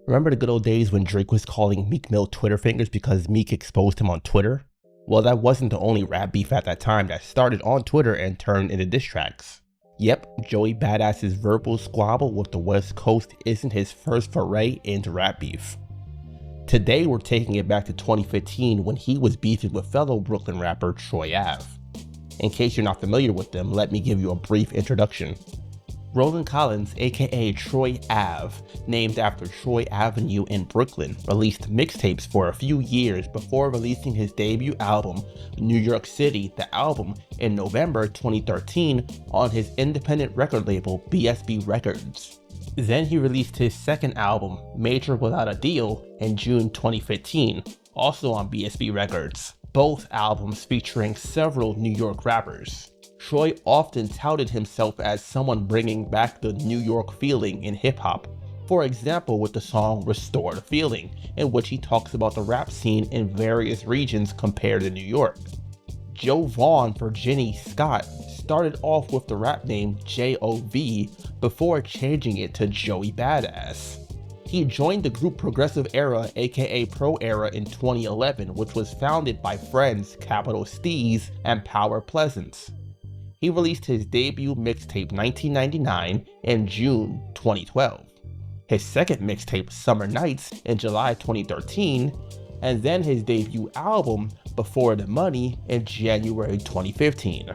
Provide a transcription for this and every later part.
Remember the good old days when Drake was calling Meek Mill Twitter fingers because Meek exposed him on Twitter? Well, that wasn't the only rap beef at that time that started on Twitter and turned into diss tracks. Yep, Joey Badass's verbal squabble with the West Coast isn't his first foray into rap beef. Today we're taking it back to 2015 when he was beefing with fellow Brooklyn rapper Troy Ave. In case you're not familiar with them, let me give you a brief introduction. Roland Collins, aka Troy Ave, named after Troy Avenue in Brooklyn, released mixtapes for a few years before releasing his debut album, New York City, the album, in November 2013 on his independent record label BSB Records. Then he released his second album, Major Without a Deal, in June 2015, also on BSB Records, both albums featuring several New York rappers. Troy often touted himself as someone bringing back the New York feeling in hip-hop, for example with the song Restore the Feeling, in which he talks about the rap scene in various regions compared to New York. Joe Vaughn for Ginny Scott started off with the rap name J.O.V. before changing it to Joey Badass. He joined the group Progressive Era aka Pro Era in 2011, which was founded by friends Capital Steez and Power Pleasance. He released his debut mixtape 1999 in June 2012, his second mixtape Summer Nights in July 2013, and then his debut album Before the Money in January 2015.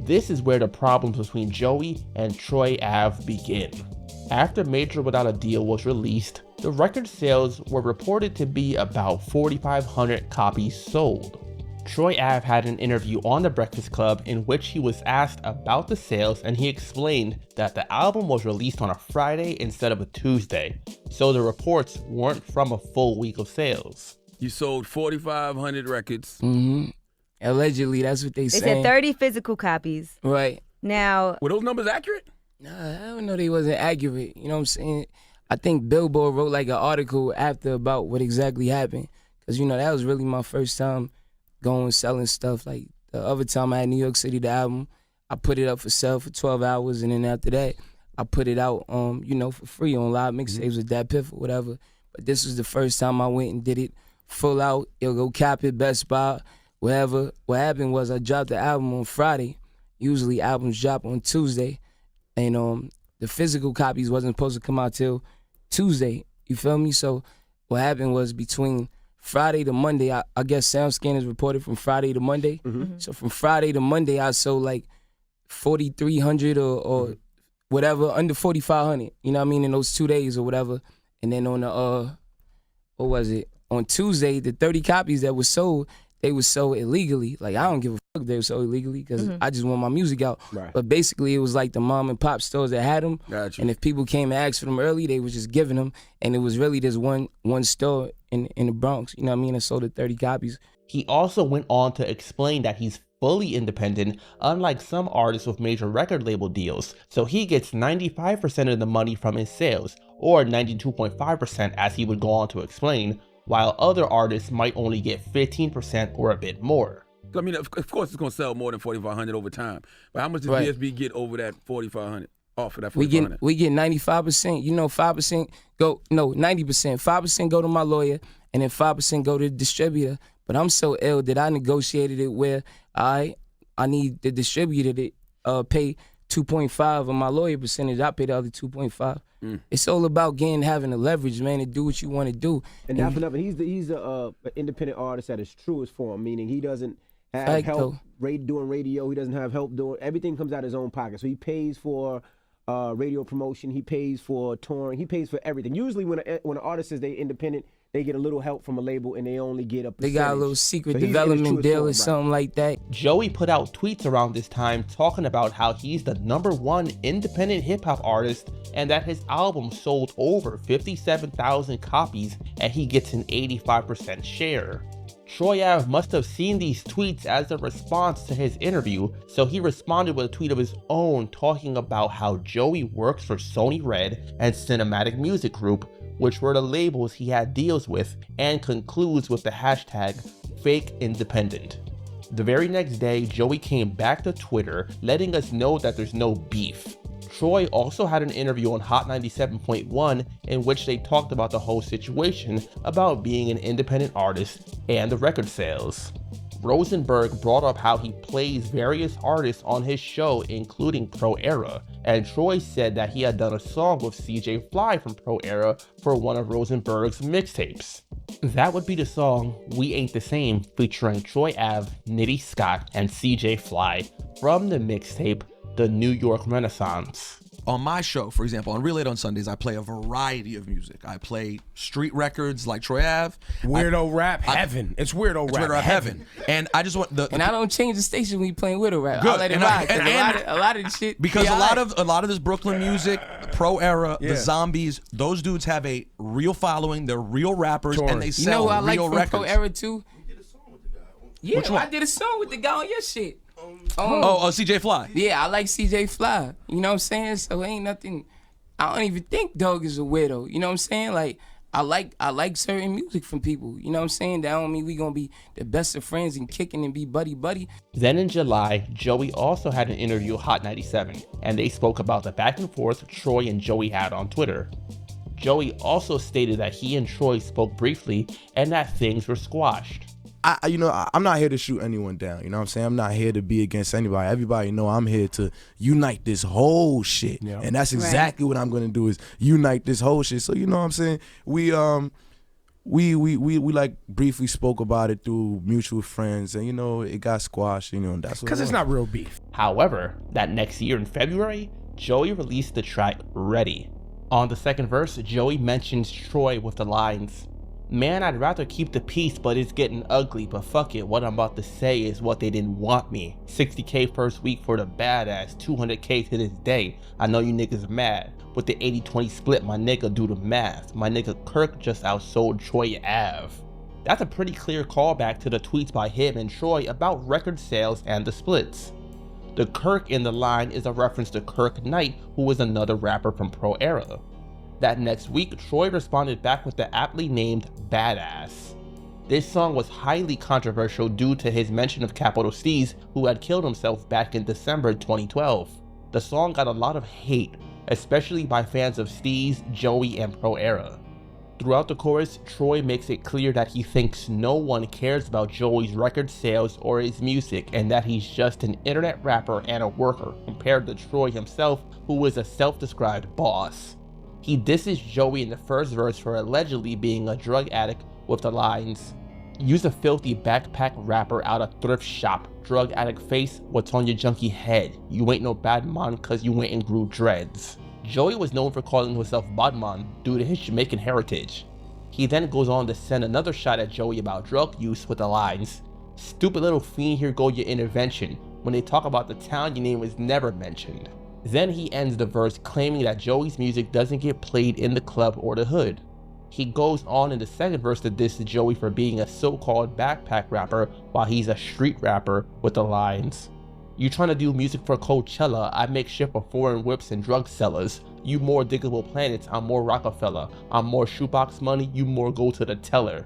This is where the problems between Joey and Troy Ave begin. After Major Without a Deal was released, the record sales were reported to be about 4,500 copies sold. Troy Ave had an interview on The Breakfast Club in which he was asked about the sales, and he explained that the album was released on a Friday instead of a Tuesday, so the reports weren't from a full week of sales. You sold 4,500 records. Allegedly, that's what they They said. said 30 physical copies. Right. Now, Were those numbers accurate? Nah, I don't know they wasn't accurate. You know what I'm saying? I think Billboard wrote like an article after about what exactly happened. Because, you know, that was really my first time going selling stuff. Like the other time I had New York City, the album, I put it up for sale for 12 hours, and then after that, I put it out, for free on live mixtapes with Dat Piff or whatever. But this was the first time I went and did it full out. It'll go cap it, Best Buy, wherever. What happened was I dropped the album on Friday. Usually albums drop on Tuesday, and the physical copies wasn't supposed to come out till Tuesday. You feel me? So what happened was between Friday to Monday, I guess SoundScan is reported from Friday to Monday. So from Friday to Monday, I sold like 4,300 or whatever, under 4,500. You know what I mean? In those 2 days or whatever. And then on the on Tuesday, the 30 copies that were sold, they were sold illegally. Like, I don't give a fuck if they were sold illegally because I just want my music out. Right. But basically, it was like the mom and pop stores that had them. Gotcha. And if people came and asked for them early, they was just giving them. And it was really this one store in the Bronx, you know what I mean, and sold the 30 copies. He also went on to explain that he's fully independent, unlike some artists with major record label deals. So he gets 95% of the money from his sales, or 92.5% as he would go on to explain, while other artists might only get 15% or a bit more. I mean, of course it's going to sell more than 4,500 over time. But how much does BSB get over that 4,500? Off of that 4,500? We get 95%. You know, 5% go, no, 90%. 5% go to my lawyer, and then 5% go to the distributor. But I'm so ill that I negotiated it where I need the distributor to pay 2.5 of my lawyer percentage. I pay the other 2.5. It's all about having the leverage, man, to do what you want to do. And not for nothing, he's an independent artist at his truest form, meaning he doesn't have help doing radio. He doesn't have help doing everything. Comes out of his own pocket. So he pays for radio promotion. He pays for touring. He pays for everything. Usually, when an artist says they're independent, they get a little help from a label and they only get a percentage. They got a little secret development deal or something like that. Joey put out tweets around this time talking about how he's the #1 independent hip-hop artist and that his album sold over 57,000 copies and he gets an 85% share. Troy Ave must have seen these tweets as a response to his interview, so he responded with a tweet of his own talking about how Joey works for Sony Red and Cinematic Music Group, which were the labels he had deals with, and concludes with the hashtag #FakeIndependent. The very next day, Joey came back to Twitter, letting us know that there's no beef. Troy also had an interview on Hot 97.1 in which they talked about the whole situation about being an independent artist and the record sales. Rosenberg brought up how he plays various artists on his show, including Pro Era, and Troy said that he had done a song with CJ Fly from Pro Era for one of Rosenberg's mixtapes. That would be the song We Ain't the Same, featuring Troy Ave, Nitty Scott, and CJ Fly from the mixtape The New York Renaissance. On my show, for example, on Relate on Sundays, I play a variety of music. I play street records like Troy Ave. Weirdo rap heaven. It's weirdo rap heaven. And I just want and I don't change the station when you playing weirdo rap. Good. I let it ride. A lot of the shit. Because a lot of this Brooklyn music, Pro Era, the Zombies, those dudes have a real following. They're real rappers, and they sell real records. You know who I like from Pro Era too? You did a song with the guy. Yeah, which one? I did a song with the guy on your shit. CJ Fly. Yeah, I like CJ Fly. You know what I'm saying? So ain't nothing. I don't even think Doug is a widow. You know what I'm saying? Like I like certain music from people. You know what I'm saying? That don't mean we gonna be the best of friends and kicking and be buddy. Then in July, Joey also had an interview with Hot 97, and they spoke about the back and forth Troy and Joey had on Twitter. Joey also stated that he and Troy spoke briefly and that things were squashed. I'm not here to shoot anyone down. You know what I'm saying? I'm not here to be against anybody. Everybody know I'm here to unite this whole shit. Yeah. And that's exactly what I'm gonna do is unite this whole shit. So you know what I'm saying? We like briefly spoke about it through mutual friends, and you know it got squashed. You know, and that's what. Because it's not real beef. However, that next year in February, Joey released the track Ready. On the second verse, Joey mentions Troy with the lines, "Man, I'd rather keep the peace, but it's getting ugly, but fuck it, what I'm about to say is what they didn't want me. 60K first week for the badass, 200K to this day. I know you niggas mad. With the 80-20 split, my nigga do the math. My nigga Kirk just outsold Troy Ave." That's a pretty clear callback to the tweets by him and Troy about record sales and the splits. The Kirk in the line is a reference to Kirk Knight, who was another rapper from Pro Era. That next week, Troy responded back with the aptly named Badass. This song was highly controversial due to his mention of Capital Steez, who had killed himself back in December 2012. The song got a lot of hate, especially by fans of Steez, Joey, and Pro Era. Throughout the chorus, Troy makes it clear that he thinks no one cares about Joey's record sales or his music, and that he's just an internet rapper and a worker, compared to Troy himself, who is a self-described boss. He disses Joey in the first verse for allegedly being a drug addict with the lines, "Use a filthy backpack rapper out of thrift shop, drug addict face, what's on your junkie head? You ain't no bad man cause you went and grew dreads." Joey was known for calling himself Badman due to his Jamaican heritage. He then goes on to send another shot at Joey about drug use with the lines, "Stupid little fiend, here go your intervention. When they talk about the town, your name was never mentioned." Then he ends the verse claiming that Joey's music doesn't get played in the club or the hood. He goes on in the second verse to diss Joey for being a so-called backpack rapper while he's a street rapper with the lines, "You trying to do music for Coachella, I make shit for foreign whips and drug sellers. You more Diggable Planets, I'm more Rockefeller. I'm more shoebox money, you more go to the teller."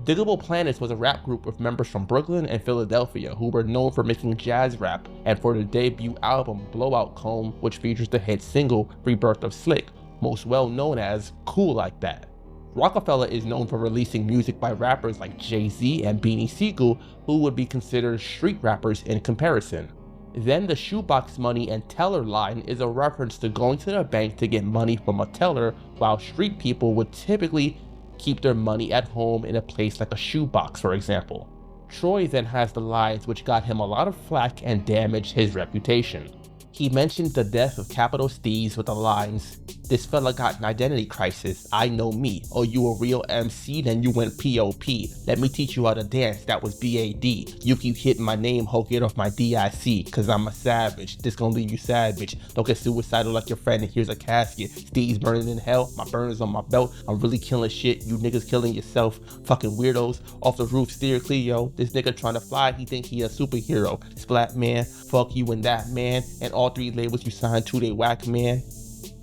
Diggable Planets was a rap group with members from Brooklyn and Philadelphia who were known for making jazz rap and for their debut album Blowout Comb, which features the hit single Rebirth of Slick, most well known as Cool Like That. Rockefeller is known for releasing music by rappers like Jay-Z and Beanie Sigel, who would be considered street rappers in comparison. Then the shoebox money and teller line is a reference to going to the bank to get money from a teller, while street people would typically keep their money at home in a place like a shoebox, for example. Troy then has the lines which got him a lot of flack and damaged his reputation. He mentioned the death of Capital Steez with the lines, "This fella got an identity crisis, I know me. Oh, you a real MC, then you went POP. Let me teach you how to dance, that was BAD. You keep hitting my name, ho, get off my DIC, cause I'm a savage. This gonna leave you savage. Don't get suicidal like your friend and here's a casket. Steez burning in hell, my burners on my belt. I'm really killing shit, you niggas killing yourself. Fucking weirdos, off the roof, steer clear, yo. This nigga trying to fly, he think he a superhero. Splat man, fuck you and that man, and all 3 labels you signed to, they whack man."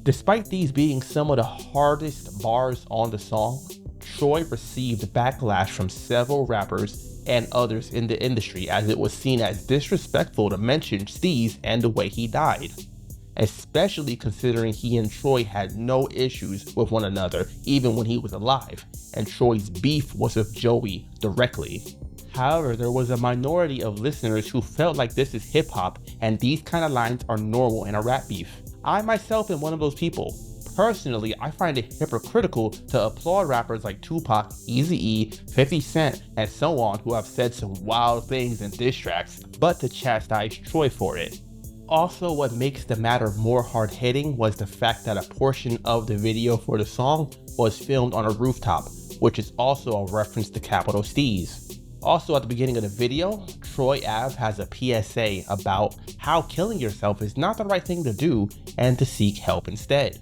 Despite these being some of the hardest bars on the song, Troy received backlash from several rappers and others in the industry, as it was seen as disrespectful to mention Steez and the way he died. especially considering he and Troy had no issues with one another even when he was alive, and Troy's beef was with Joey directly. However, there was a minority of listeners who felt like this is hip-hop and these kind of lines are normal in a rap beef. I myself am one of those people. Personally, I find it hypocritical to applaud rappers like Tupac, Eazy-E, 50 Cent, and so on who have said some wild things in diss tracks, but to chastise Troy for it. Also, what makes the matter more hard-hitting was the fact that a portion of the video for the song was filmed on a rooftop, which is also a reference to Capital Steez. Also, at the beginning of the video, Troy Ave has a PSA about how killing yourself is not the right thing to do and to seek help instead.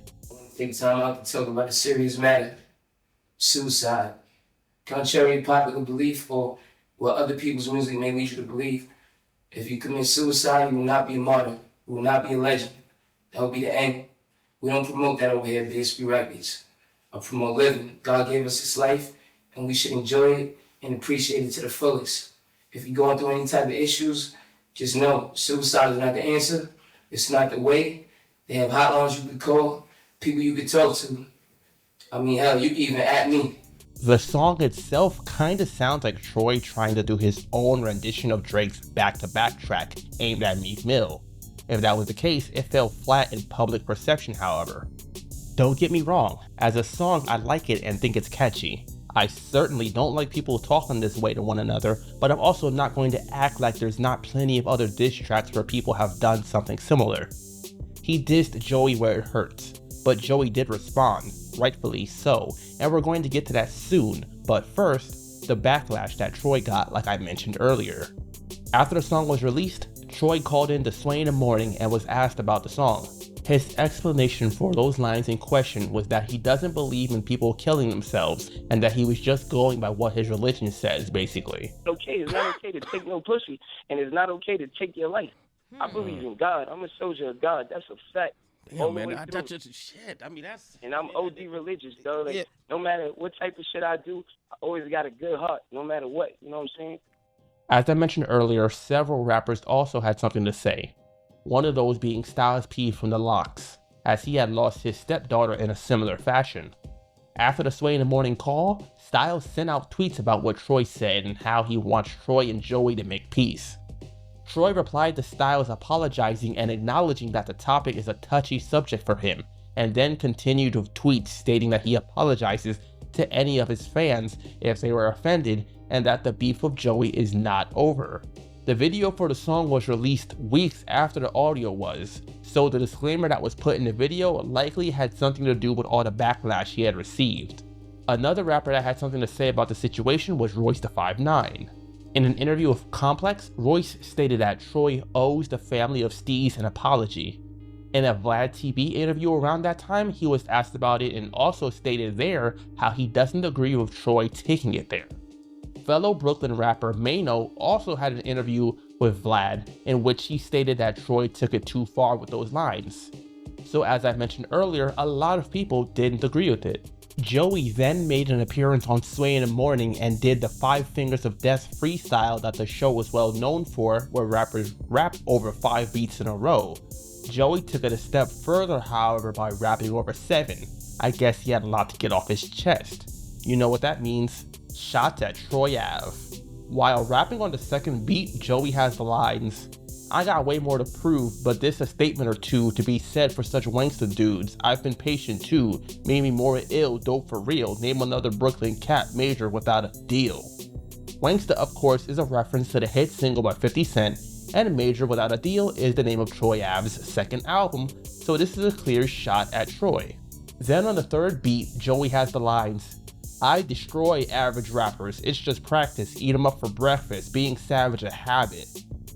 Take time out to talk about a serious matter, suicide. Contrary to popular belief or what other people's music may lead you to believe, if you commit suicide, you will not be a martyr. You will not be a legend. That will be the end. We don't promote that over here at BSB Records. I promote living. God gave us this life, and we should enjoy it and appreciate it to the fullest. If you're going through any type of issues, just know suicide is not the answer. It's not the way. They have hotlines you can call, people you can talk to. I mean, hell, you can even at me. The song itself kinda sounds like Troy trying to do his own rendition of Drake's back-to-back track aimed at Meek Mill. If that was the case, it fell flat in public perception, however. Don't get me wrong, as a song I like it and think it's catchy. I certainly don't like people talking this way to one another, but I'm also not going to act like there's not plenty of other diss tracks where people have done something similar. He dissed Joey where it hurts, but Joey did respond, rightfully so, and we're going to get to that soon, but first, the backlash that Troy got like I mentioned earlier. After the song was released, Troy called in to Sway in the Morning and was asked about the song. His explanation for those lines in question was that he doesn't believe in people killing themselves and that he was just going by what his religion says, basically. It's not okay to take no pussy, and it's not okay to take your life. I believe in God. I'm a soldier of God. That's a fact. Damn, man, I touch shit. I mean, that's... And I'm OD religious, though. Like, yeah. No matter what type of shit I do, I always got a good heart, no matter what. You know what I'm saying? As I mentioned earlier, several rappers also had something to say. One of those being Styles P from The Lox, as he had lost his stepdaughter in a similar fashion. After the Sway in the Morning call, Styles sent out tweets about what Troy said and how he wants Troy and Joey to make peace. Troy replied to Styles apologizing and acknowledging that the topic is a touchy subject for him, and then continued with tweets stating that he apologizes to any of his fans if they were offended and that the beef with Joey is not over. The video for the song was released weeks after the audio was, so the disclaimer that was put in the video likely had something to do with all the backlash he had received. Another rapper that had something to say about the situation was Royce da 5'9". In an interview with Complex, Royce stated that Troy owes the family of Steez an apology. In a Vlad TV interview around that time, he was asked about it and also stated there how he doesn't agree with Troy taking it there. Fellow Brooklyn rapper Mano also had an interview with Vlad in which he stated that Troy took it too far with those lines. So as I mentioned earlier, a lot of people didn't agree with it. Joey then made an appearance on Sway in the Morning and did the 5 Fingers of Death freestyle that the show was well known for, where rappers rap over 5 beats in a row. Joey took it a step further, however, by rapping over 7. I guess he had a lot to get off his chest. You know what that means. Shots at Troy Ave. While rapping on the second beat, Joey has the lines, "I got way more to prove, but this a statement or two to be said for such wankster dudes. I've been patient too, made me more ill, dope for real, name another Brooklyn cat major without a deal." Wankster, of course, is a reference to the hit single by 50 Cent, and Major Without a Deal is the name of Troy Ave's second album, so this is a clear shot at Troy. Then on the third beat, Joey has the lines, "I destroy average rappers, it's just practice, eat 'em up for breakfast, being savage a habit."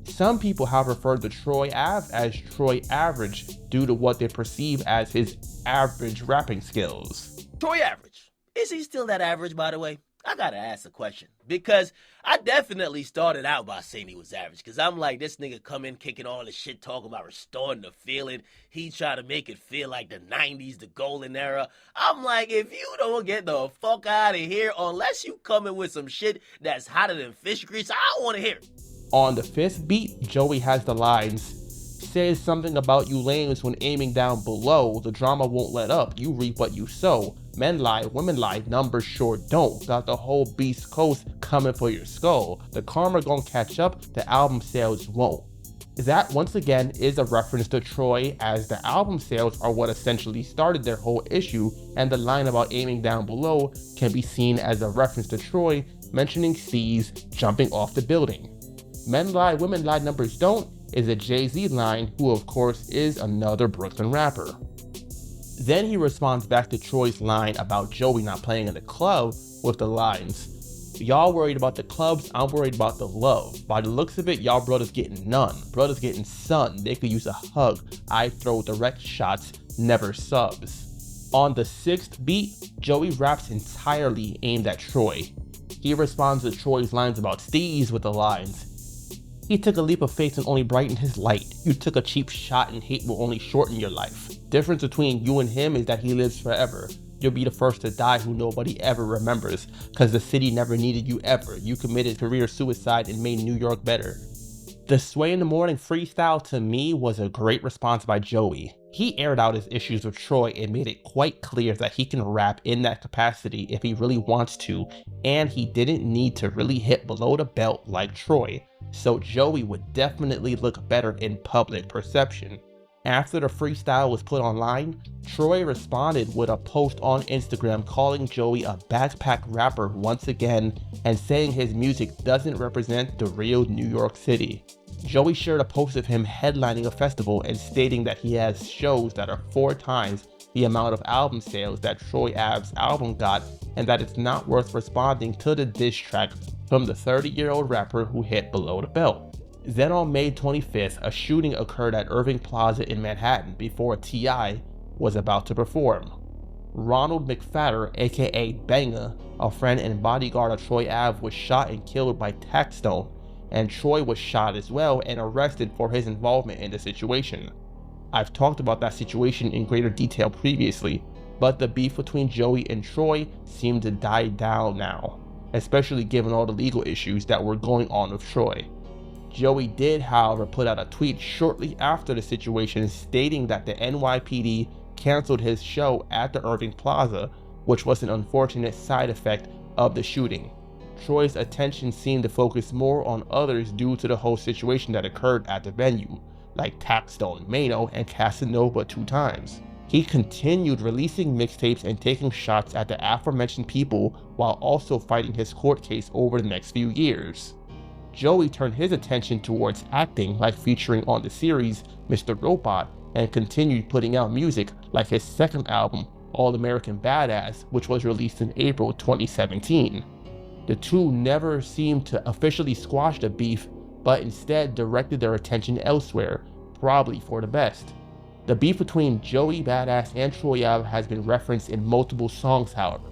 Some people have referred to Troy Ave as Troy Average due to what they perceive as his average rapping skills. Troy Average, is he still that average, by the way? I gotta ask a question, because I definitely started out by saying he was average, because I'm like, this nigga come in kicking all the shit, talking about restoring the feeling. He try to make it feel like the 90s, the golden era. I'm like, if you don't get the fuck out of here, unless you come in with some shit that's hotter than fish grease, I don't want to hear it. On the 5th beat, Joey has the lines, says something about you lames when aiming down below. The drama won't let up, you reap what you sow. Men lie, women lie, numbers sure don't. Got the whole Beast Coast coming for your skull. The karma gon' catch up, the album sales won't. That once again is a reference to Troy, as the album sales are what essentially started their whole issue, and the line about aiming down below can be seen as a reference to Troy mentioning C's jumping off the building. Men lie, women lie, numbers don't is a Jay-Z line, who of course is another Brooklyn rapper. Then he responds back to Troy's line about Joey not playing in the club with the lines, y'all worried about the clubs, I'm worried about the love. By the looks of it, y'all brothers getting none. Brothers getting sun, they could use a hug. I throw direct shots, never subs. On the 6th beat, Joey raps entirely aimed at Troy. He responds to Troy's lines about Steez with the lines, he took a leap of faith and only brightened his light. You took a cheap shot and hate will only shorten your life. Difference between you and him is that he lives forever. You'll be the first to die who nobody ever remembers, cause the city never needed you ever. You committed career suicide and made New York better. The Sway in the Morning freestyle to me was a great response by Joey. He aired out his issues with Troy and made it quite clear that he can rap in that capacity if he really wants to, and he didn't need to really hit below the belt like Troy, so Joey would definitely look better in public perception. After the freestyle was put online, Troy responded with a post on Instagram calling Joey a backpack rapper once again and saying his music doesn't represent the real New York City. Joey shared a post of him headlining a festival and stating that he has shows that are 4 times the amount of album sales that Troy Ave's album got, and that it's not worth responding to the diss track from the 30-year-old rapper who hit below the belt. Then on May 25th, a shooting occurred at Irving Plaza in Manhattan before T.I. was about to perform. Ronald McFatter, aka Banger, a friend and bodyguard of Troy Ave, was shot and killed by Taxstone, and Troy was shot as well and arrested for his involvement in the situation. I've talked about that situation in greater detail previously, but the beef between Joey and Troy seemed to die down now, especially given all the legal issues that were going on with Troy. Joey did, however, put out a tweet shortly after the situation stating that the NYPD canceled his show at the Irving Plaza, which was an unfortunate side effect of the shooting. Troy's attention seemed to focus more on others due to the whole situation that occurred at the venue, like Taxstone, Mano, and Casanova 2 times. He continued releasing mixtapes and taking shots at the aforementioned people while also fighting his court case over the next few years. Joey turned his attention towards acting, like featuring on the series Mr. Robot, and continued putting out music like his second album, All American Badass, which was released in April 2017. The two never seemed to officially squash the beef, but instead directed their attention elsewhere, probably for the best. The beef between Joey Badass and Troy Ave has been referenced in multiple songs, however.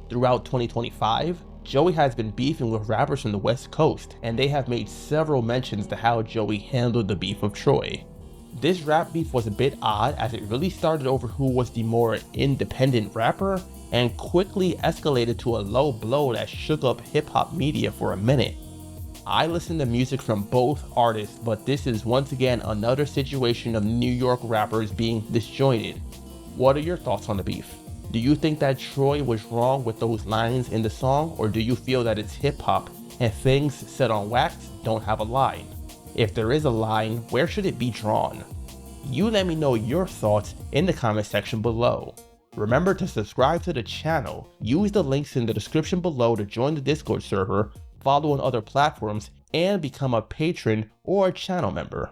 Throughout 2025, Joey has been beefing with rappers from the West Coast, and they have made several mentions to how Joey handled the beef of Troy. This rap beef was a bit odd, as it really started over who was the more independent rapper, and quickly escalated to a low blow that shook up hip-hop media for a minute. I listen to music from both artists, but this is once again another situation of New York rappers being disjointed. What are your thoughts on the beef? Do you think that Troy was wrong with those lines in the song, or do you feel that it's hip-hop and things said on wax don't have a line? If there is a line, where should it be drawn? You let me know your thoughts in the comment section below. Remember to subscribe to the channel, use the links in the description below to join the Discord server, follow on other platforms, and become a patron or a channel member.